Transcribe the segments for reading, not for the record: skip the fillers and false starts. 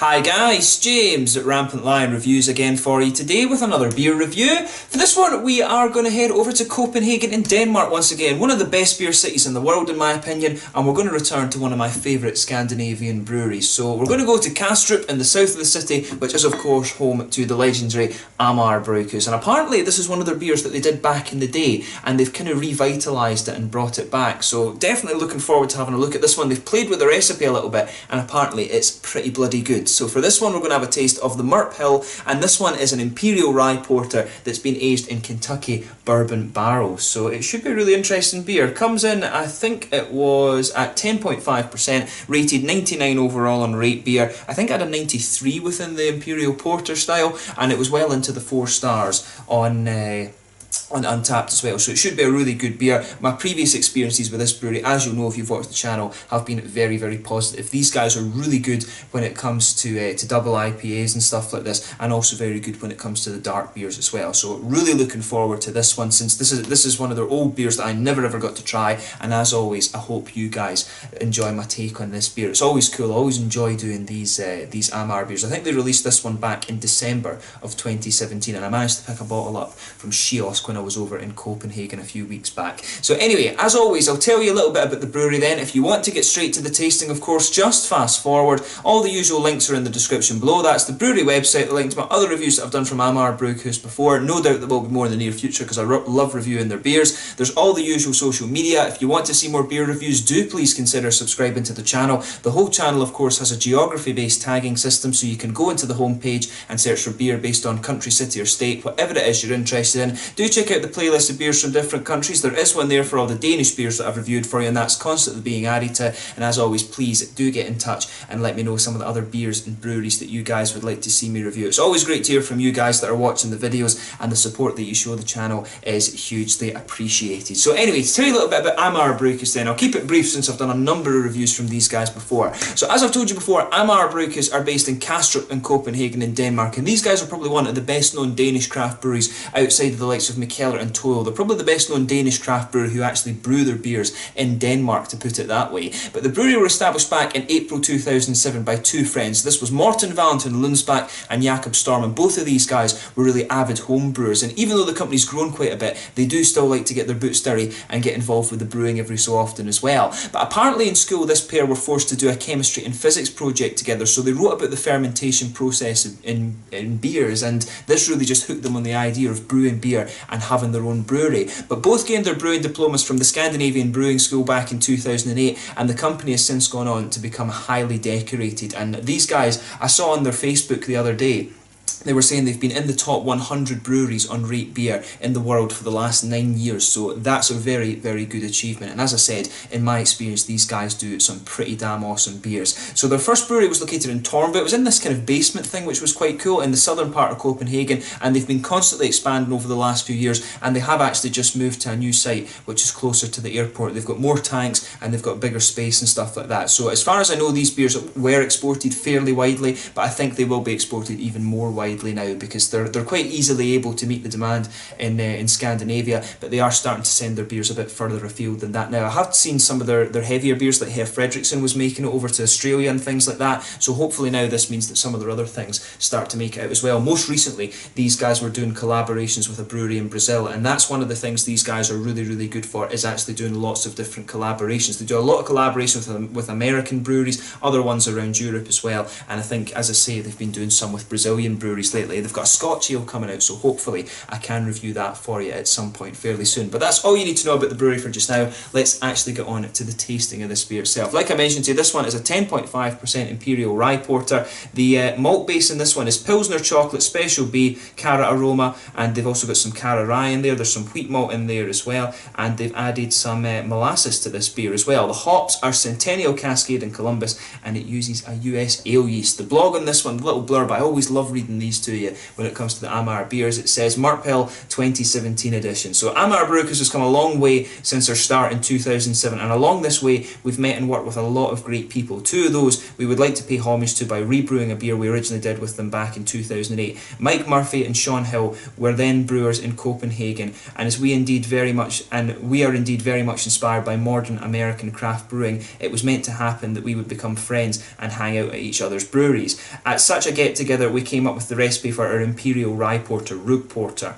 Hi guys, James at Rampant Lion Reviews again for you today with another beer review. For this one we are going to head over to Copenhagen in Denmark once again, one of the best beer cities in the world in my opinion, and we're going to return to one of my favourite Scandinavian breweries. So we're going to go to Kastrup in the south of the city, which is of course home to the legendary Amager Bryghus, and apparently this is one of their beers that they did back in the day and they've kind of revitalised it and brought it back, so definitely looking forward to having a look at this one. They've played with the recipe a little bit and apparently it's pretty bloody good. So for this one we're going to have a taste of the MurpHill, and this one is an Imperial rye porter that's been aged in Kentucky bourbon barrels, so it should be a really interesting beer. Comes in, I think it was at 10.5%, rated 99 overall on Rate Beer. I think I had a 93 within the Imperial porter style, and it was well into the 4 stars on Untappd as well, so it should be a really good beer. My previous experiences with this brewery, as you'll know if you've watched the channel, have been very, very positive. These guys are really good when it comes to double IPAs and stuff like this, and also very good when it comes to the dark beers as well. So really looking forward to this one, since this is one of their old beers that I never ever got to try, and as always I hope you guys enjoy my take on this beer. It's always cool, I always enjoy doing these Amager beers. I think they released this one back in December of 2017 and I managed to pick a bottle up from Kiosk when I was over in Copenhagen a few weeks back. So anyway, as always, I'll tell you a little bit about the brewery then. If you want to get straight to the tasting, of course, just fast forward. All the usual links are in the description below. That's the brewery website, the link to my other reviews that I've done from Amager Bryghus before. No doubt there will be more in the near future because I love reviewing their beers. There's all the usual social media. If you want to see more beer reviews, do please consider subscribing to the channel. The whole channel, of course, has a geography-based tagging system, so you can go into the homepage and search for beer based on country, city or state, whatever it is you're interested in. Do check out the playlist of beers from different countries. There is one there for all the Danish beers that I've reviewed for you, and that's constantly being added to. And as always, please do get in touch and let me know some of the other beers and breweries that you guys would like to see me review. It's always great to hear from you guys that are watching the videos, and the support that you show the channel is hugely appreciated. So anyway, to tell you a little bit about Amager Bryghus then, I'll keep it brief since I've done a number of reviews from these guys before. So as I've told you before, Amager Bryghus are based in Kastrup in Copenhagen in Denmark, and these guys are probably one of the best known Danish craft breweries outside of the likes of MurpHill and Toil. They're probably the best known Danish craft brewer who actually brew their beers in Denmark, to put it that way. But the brewery were established back in April 2007 by two friends. This was Morten Valentin Lundsbach and Jakob Storm, and both of these guys were really avid home brewers, and even though the company's grown quite a bit, they do still like to get their boots dirty and get involved with the brewing every so often as well. But apparently in school this pair were forced to do a chemistry and physics project together, so they wrote about the fermentation process in beers, and this really just hooked them on the idea of brewing beer and having their own brewery. But both gained their brewing diplomas from the Scandinavian Brewing School back in 2008, and the company has since gone on to become highly decorated. And these guys, I saw on their Facebook the other day, they were saying they've been in the top 100 breweries on Rate Beer in the world for the last 9 years, so that's a very, very good achievement. And as I said, in my experience, these guys do some pretty damn awesome beers. So their first brewery was located in Tornby. It was in this kind of basement thing, which was quite cool, in the southern part of Copenhagen, and they've been constantly expanding over the last few years, and they have actually just moved to a new site, which is closer to the airport. They've got more tanks, and they've got bigger space and stuff like that. So as far as I know, these beers were exported fairly widely, but I think they will be exported even more widely now, because they're quite easily able to meet the demand in Scandinavia, but they are starting to send their beers a bit further afield than that now. I have seen some of their heavier beers, like Herr Fredriksson was making it over to Australia and things like that, so hopefully now this means that some of their other things start to make it out as well. Most recently these guys were doing collaborations with a brewery in Brazil, and that's one of the things these guys are really, really good for, is actually doing lots of different collaborations. They do a lot of collaborations with American breweries, other ones around Europe as well, and I think, as I say, they've been doing some with Brazilian breweries lately. They've got a Scotch ale coming out, so hopefully I can review that for you at some point fairly soon. But that's all you need to know about the brewery for just now. Let's actually get on to the tasting of this beer itself. Like I mentioned to you, this one is a 10.5% Imperial Rye Porter. The malt base in this one is Pilsner Chocolate, Special B, Cara Aroma, and they've also got some Cara Rye in there. There's some wheat malt in there as well, and they've added some molasses to this beer as well. The hops are Centennial, Cascade and Columbus, and it uses a US ale yeast. The blog on this one, the little blurb, I always love reading these these to you when it comes to the Amager beers. It says MurpHill 2017 edition. So Amager Bryghus has come a long way since our start in 2007, and along this way we've met and worked with a lot of great people. Two of those we would like to pay homage to by rebrewing a beer we originally did with them back in 2008. Mike Murphy and Sean Hill were then brewers in Copenhagen, and we are indeed very much inspired by modern American craft brewing, it was meant to happen that we would become friends and hang out at each other's breweries. At such a get-together, we came up with the recipe for our Imperial Rye Porter, Rook Porter.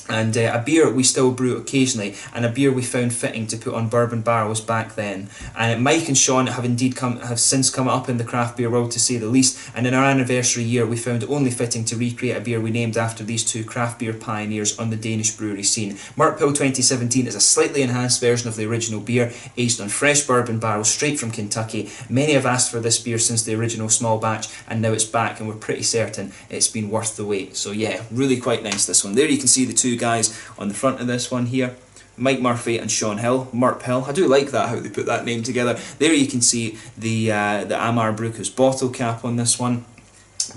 And a beer we still brew occasionally, and a beer we found fitting to put on bourbon barrels back then. And Mike and Sean have since come up in the craft beer world, to say the least, and in our anniversary year we found it only fitting to recreate a beer we named after these two craft beer pioneers on the Danish brewery scene. MurpHill 2017 is a slightly enhanced version of the original beer, aged on fresh bourbon barrels straight from Kentucky. Many have asked for this beer since the original small batch, and now it's back, and we're pretty certain it's been worth the wait. So yeah, really quite nice, this one. There you can see the two guys on the front of this one here, Mike Murphy and Sean Hill, MurpHill. I do like that, how they put that name together. There you can see the Amager Bryghus bottle cap on this one,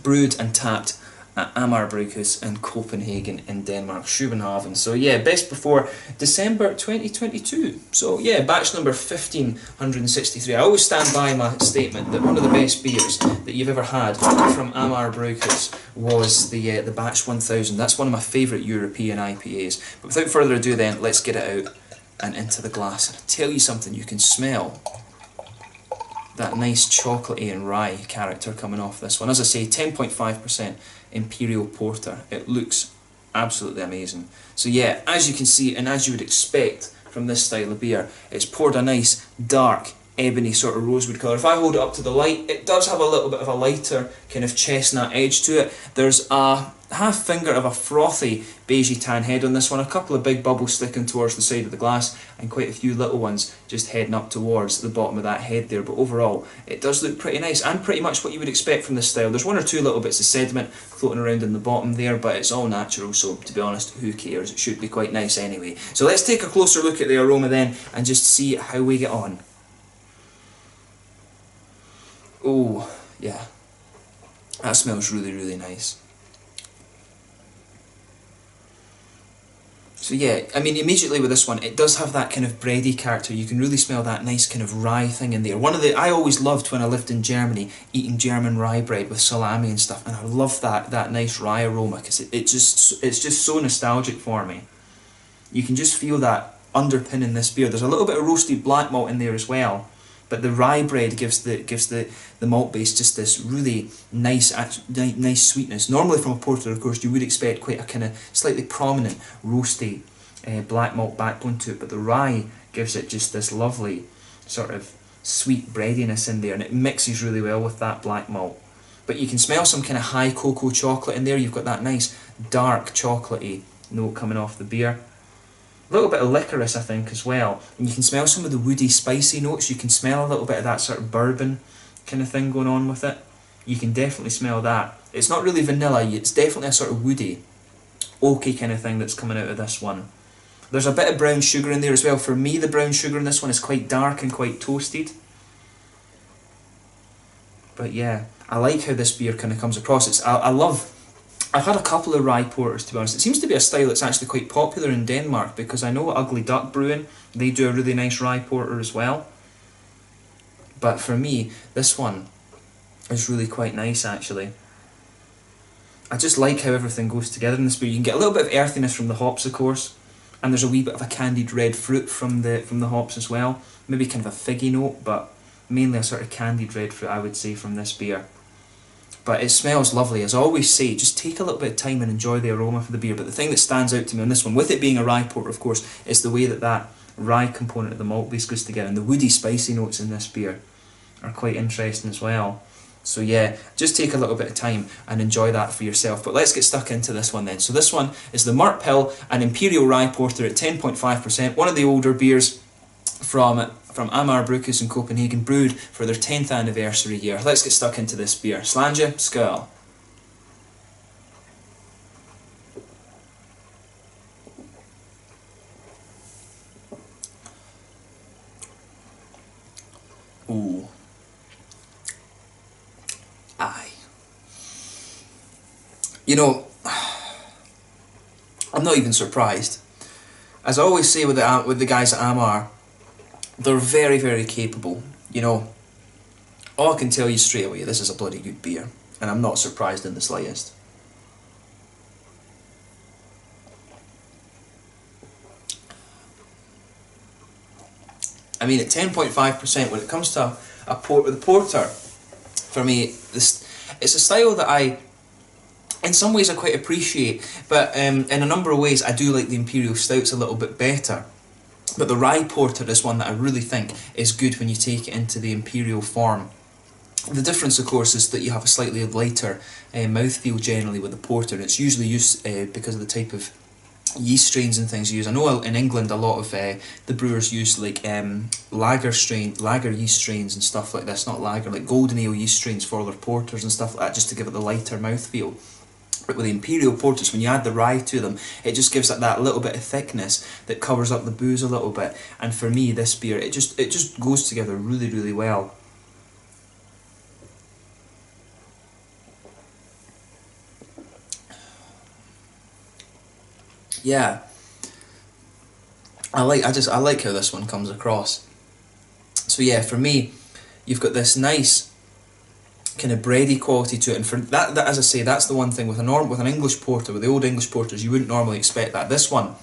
brewed and tapped at Amager Bryghus in Copenhagen in Denmark, Copenhagen. So yeah, best before December 2022. So yeah, batch number 1563. I always stand by my statement that one of the best beers that you've ever had from Amager Bryghus was the batch 1000. That's one of my favourite European IPAs. But without further ado then, let's get it out and into the glass. And I'll tell you something, you can smell that nice chocolatey and rye character coming off this one. As I say, 10.5% Imperial Porter. It looks absolutely amazing. So yeah, as you can see, and as you would expect from this style of beer, it's poured a nice dark ebony sort of rosewood colour. If I hold it up to the light, it does have a little bit of a lighter kind of chestnut edge to it. There's a half finger of a frothy beigey tan head on this one, a couple of big bubbles sticking towards the side of the glass, and quite a few little ones just heading up towards the bottom of that head there. But overall, it does look pretty nice, and pretty much what you would expect from this style. There's one or two little bits of sediment floating around in the bottom there, but it's all natural, so to be honest, who cares? It should be quite nice anyway. So let's take a closer look at the aroma then, and just see how we get on. Oh, yeah. That smells really, really nice. So yeah, I mean, immediately with this one, it does have that kind of bready character. You can really smell that nice kind of rye thing in there. I always loved when I lived in Germany, eating German rye bread with salami and stuff, and I love that nice rye aroma, because it's just so nostalgic for me. You can just feel that underpinning this beer. There's a little bit of roasted black malt in there as well, but the rye bread gives the malt base just this really nice sweetness. Normally from a porter, of course, you would expect quite a kind of slightly prominent roasty black malt backbone to it, but the rye gives it just this lovely sort of sweet breadiness in there, and it mixes really well with that black malt. But you can smell some kind of high cocoa chocolate in there. You've got that nice dark chocolatey note coming off the beer. A little bit of licorice, I think, as well. And you can smell some of the woody, spicy notes. You can smell a little bit of that sort of bourbon kind of thing going on with it. You can definitely smell that. It's not really vanilla, it's definitely a sort of woody, oaky kind of thing that's coming out of this one. There's a bit of brown sugar in there as well. For me, the brown sugar in this one is quite dark and quite toasted. But yeah, I like how this beer kind of comes across. I've had a couple of rye porters, to be honest. It seems to be a style that's actually quite popular in Denmark, because I know Ugly Duck Brewing, they do a really nice rye porter as well. But for me, this one is really quite nice, actually. I just like how everything goes together in this beer. You can get a little bit of earthiness from the hops, of course, and there's a wee bit of a candied red fruit from the hops as well. Maybe kind of a figgy note, but mainly a sort of candied red fruit, I would say, from this beer. But it smells lovely. As I always say, just take a little bit of time and enjoy the aroma for the beer. But the thing that stands out to me on this one, with it being a rye porter, of course, is the way that rye component of the malt base goes together. And the woody, spicy notes in this beer are quite interesting as well. So yeah, just take a little bit of time and enjoy that for yourself. But let's get stuck into this one then. So this one is the MurpHill, an Imperial Rye Porter at 10.5%. One of the older beers from Amager Bryghus in Copenhagen, brewed for their 10th anniversary year. Let's get stuck into this beer. Slanja, skål. Ooh. Aye. You know, I'm not even surprised. As I always say with the guys at Amager, they're very, very capable. You know, all I can tell you straight away, this is a bloody good beer, and I'm not surprised in the slightest. I mean, at 10.5%, when it comes to a port with a porter, for me, it's a style that in some ways I quite appreciate, but in a number of ways I do like the Imperial Stouts a little bit better. But the rye porter is one that I really think is good when you take it into the Imperial form. The difference, of course, is that you have a slightly lighter mouthfeel generally with the porter. It's usually used because of the type of yeast strains and things you use. I know in England a lot of the brewers use like lager yeast strains and stuff like this, not lager, like golden ale yeast strains for their porters and stuff like that, just to give it the lighter mouthfeel. But with the Imperial porters, when you add the rye to them, it just gives it that little bit of thickness that covers up the booze a little bit. And for me, this beer, it just goes together really, really well. Yeah, I like how this one comes across. So yeah, for me, you've got this nice kind of bready quality to it, and for that as I say, that's the one thing with an English porter, with the old English porters, you wouldn't normally expect that. This one,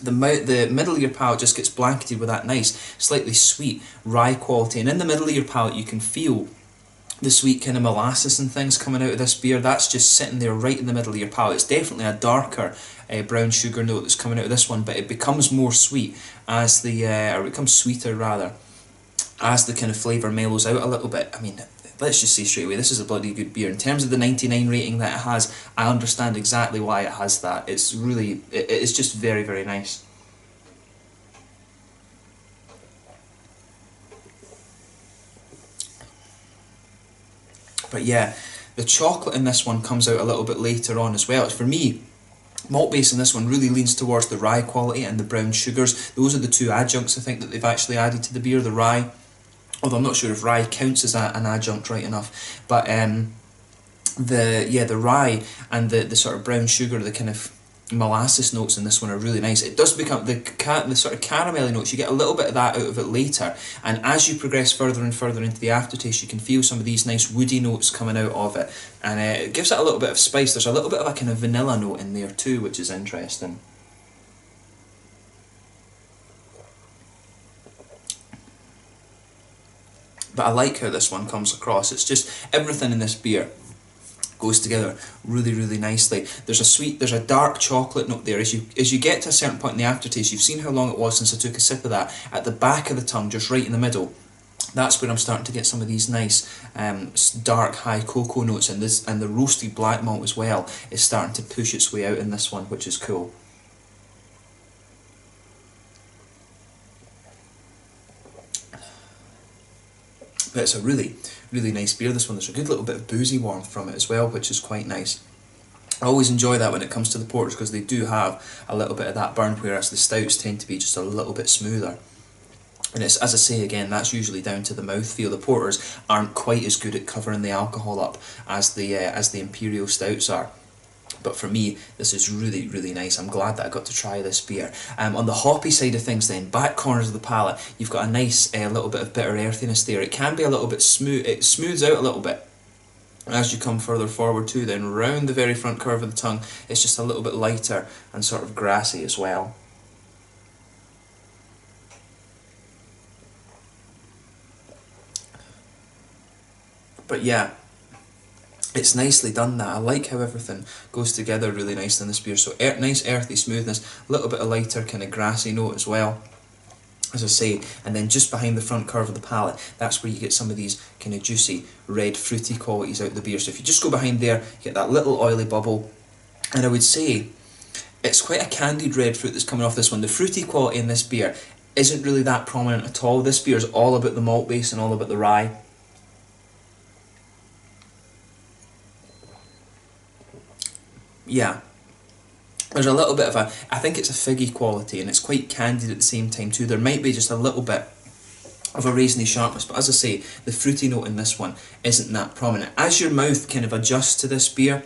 the middle of your palate just gets blanketed with that nice, slightly sweet rye quality, and in the middle of your palate you can feel the sweet kind of molasses and things coming out of this beer. That's just sitting there right in the middle of your palate. It's definitely a darker brown sugar note that's coming out of this one, but it becomes more sweet as or it becomes sweeter rather, as the kind of flavour mellows out a little bit. I mean, let's just say straight away, this is a bloody good beer. In terms of the 99 rating that it has, I understand exactly why it has that. It's really, it's just very, very nice. But yeah, the chocolate in this one comes out a little bit later on as well. For me, malt base in this one really leans towards the rye quality and the brown sugars. Those are the two adjuncts I think that they've actually added to the beer. The rye, although I'm not sure if rye counts as an adjunct right enough, but the rye and the sort of brown sugar, the kind of molasses notes in this one are really nice. It does become the sort of caramelly notes, you get a little bit of that out of it later, and as you progress further and further into the aftertaste, you can feel some of these nice woody notes coming out of it, and it gives it a little bit of spice. There's a little bit of a kind of vanilla note in there too, which is interesting. But I like how this one comes across. It's just everything in this beer goes together really, really nicely. There's a dark chocolate note there. As you get to a certain point in the aftertaste, you've seen how long it was since I took a sip of that. At the back of the tongue, just right in the middle, that's where I'm starting to get some of these nice dark high cocoa notes, and the roasted black malt as well is starting to push its way out in this one, which is cool. But it's a really, really nice beer, this one. There's a good little bit of boozy warmth from it as well, which is quite nice. I always enjoy that when it comes to the porters, because they do have a little bit of that burn, whereas the stouts tend to be just a little bit smoother. And it's, as I say again, that's usually down to the mouthfeel. The porters aren't quite as good at covering the alcohol up as the Imperial stouts are. But for me, this is really, really nice. I'm glad that I got to try this beer. On the hoppy side of things then, back corners of the palate, you've got a nice little bit of bitter earthiness there. It can be a little bit smooth, it smooths out a little bit as you come further forward too. Then round the very front curve of the tongue, it's just a little bit lighter and sort of grassy as well. But yeah, it's nicely done that. I like how everything goes together really nicely in this beer. So nice earthy smoothness, a little bit of lighter kind of grassy note as well, as I say, and then just behind the front curve of the palate, that's where you get some of these kind of juicy, red, fruity qualities out of the beer. So if you just go behind there, you get that little oily bubble, and I would say it's quite a candied red fruit that's coming off this one. The fruity quality in this beer isn't really that prominent at all. This beer is all about the malt base and all about the rye. Yeah, there's a little bit of I think it's a figgy quality, and it's quite candied at the same time too. There might be just a little bit of a raisiny sharpness, but as I say, the fruity note in this one isn't that prominent. As your mouth kind of adjusts to this beer,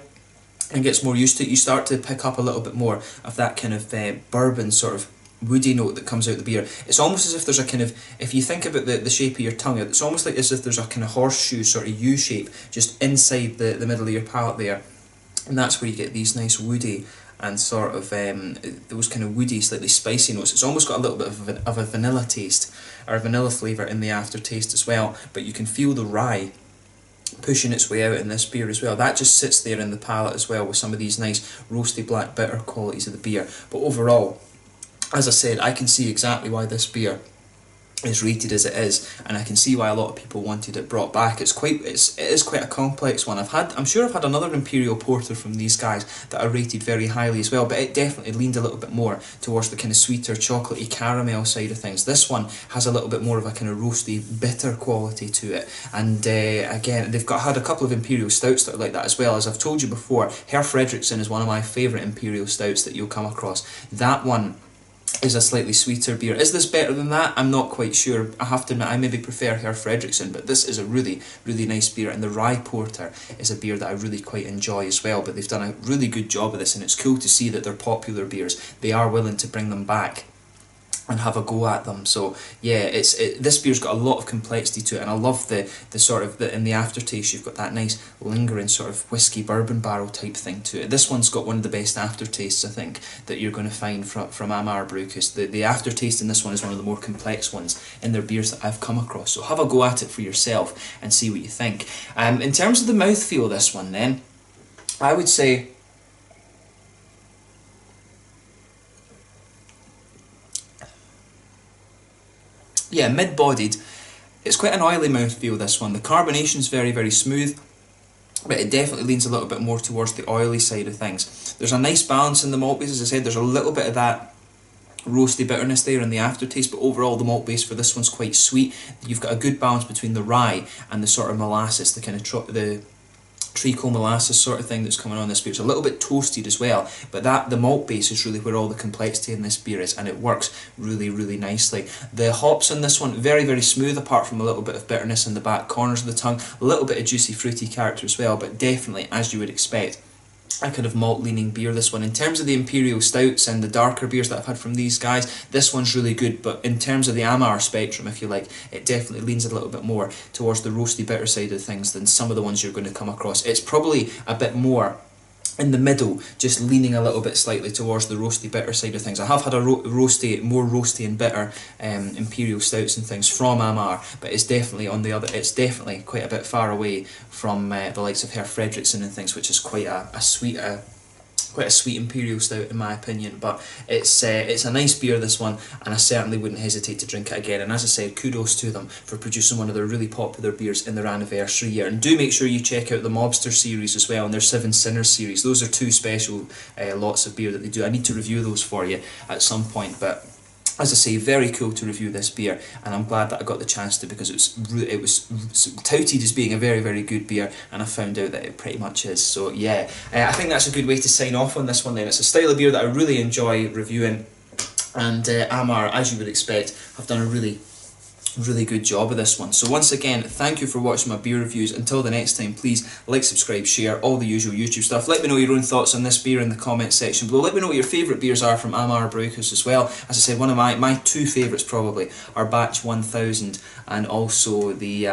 and gets more used to it, you start to pick up a little bit more of that kind of bourbon sort of woody note that comes out of the beer. It's almost as if there's a kind of, if you think about the shape of your tongue, it's almost like as if there's a kind of horseshoe sort of U shape just inside the middle of your palate there, and that's where you get these nice woody and sort of those kind of woody, slightly spicy notes. It's almost got a little bit of a vanilla taste, or a vanilla flavour in the aftertaste as well, but you can feel the rye pushing its way out in this beer as well. That just sits there in the palate as well with some of these nice roasty black bitter qualities of the beer. But overall, as I said, I can see exactly why this beer is rated as it is, and I can see why a lot of people wanted it brought back. It is quite a complex one. I'm sure I've had another Imperial Porter from these guys that are rated very highly as well, but it definitely leaned a little bit more towards the kind of sweeter, chocolatey caramel side of things. This one has a little bit more of a kind of roasty, bitter quality to it, and again, they've had a couple of Imperial Stouts that are like that as well. As I've told you before, Herr Fredriksson is one of my favourite Imperial Stouts that you'll come across. That one is a slightly sweeter beer. Is this better than that? I'm not quite sure. I have to admit, I maybe prefer Herr Fredriksson, but this is a really, really nice beer, and the Rye Porter is a beer that I really quite enjoy as well, but they've done a really good job of this, and it's cool to see that they're popular beers. They are willing to bring them back and have a go at them. So yeah, this beer's got a lot of complexity to it, and I love the sort of, in the aftertaste you've got that nice lingering sort of whiskey bourbon barrel type thing to it. This one's got one of the best aftertastes I think that you're going to find from Amager Bryghus. The aftertaste in this one is one of the more complex ones in their beers that I've come across, so have a go at it for yourself and see what you think. In terms of the mouthfeel of this one then, I would say yeah, mid-bodied. It's quite an oily mouthfeel, this one. The carbonation's very, very smooth, but it definitely leans a little bit more towards the oily side of things. There's a nice balance in the malt base, as I said. There's a little bit of that roasty bitterness there in the aftertaste, but overall the malt base for this one's quite sweet. You've got a good balance between the rye and the sort of molasses, the kind of the treacle molasses sort of thing that's coming on this beer. It's a little bit toasted as well, but the malt base is really where all the complexity in this beer is, and it works really, really nicely. The hops on this one, very, very smooth, apart from a little bit of bitterness in the back corners of the tongue, a little bit of juicy fruity character as well, but definitely, as you would expect, a kind of malt leaning beer, this one. In terms of the Imperial Stouts and the darker beers that I've had from these guys, this one's really good, but in terms of the Amager spectrum, if you like, it definitely leans a little bit more towards the roasty bitter side of things than some of the ones you're going to come across. It's probably a bit more in the middle, just leaning a little bit slightly towards the roasty bitter side of things. I have had a more roasty and bitter Imperial Stouts and things from Amager, but it's definitely on the other. It's definitely quite a bit far away from the likes of Herr Fredriksson and things, which is quite a sweet Imperial Stout in my opinion. But it's a nice beer, this one, and I certainly wouldn't hesitate to drink it again. And as I said, kudos to them for producing one of their really popular beers in their anniversary year. And do make sure you check out the Mobster series as well, and their Seven Sinners series. Those are two special lots of beer that they do. I need to review those for you at some point, but as I say, very cool to review this beer, and I'm glad that I got the chance to, because it was touted as being a very, very good beer, and I found out that it pretty much is. So yeah, I think that's a good way to sign off on this one then. It's a style of beer that I really enjoy reviewing, and Amager, as you would expect, have done a really good job of this one. So once again, thank you for watching my beer reviews. Until the next time, please like, subscribe, share, all the usual YouTube stuff. Let me know your own thoughts on this beer in the comment section below. Let me know what your favourite beers are from Amager Bryghus as well. As I said, one of my two favourites probably are Batch 1000 and also the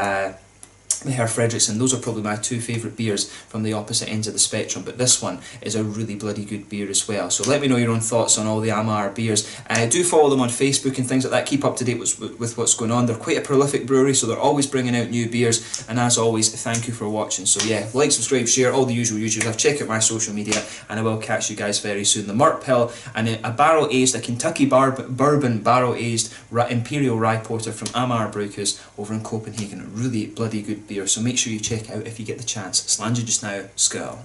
Herr Fredriksson. Those are probably my two favourite beers from the opposite ends of the spectrum, but this one is a really bloody good beer as well. So let me know your own thoughts on all the Amager beers. Do follow them on Facebook and things like that. Keep up to date with what's going on. They're quite a prolific brewery, so they're always bringing out new beers, and as always, thank you for watching. So yeah, like, subscribe, share, all the usual YouTube stuff. Check out my social media, and I will catch you guys very soon. The MurpHill, and a Kentucky bourbon barrel-aged Imperial Rye Porter from Amager Bryghus over in Copenhagen. Really bloody good beer, so make sure you check it out if you get the chance. Slanger just now, skull.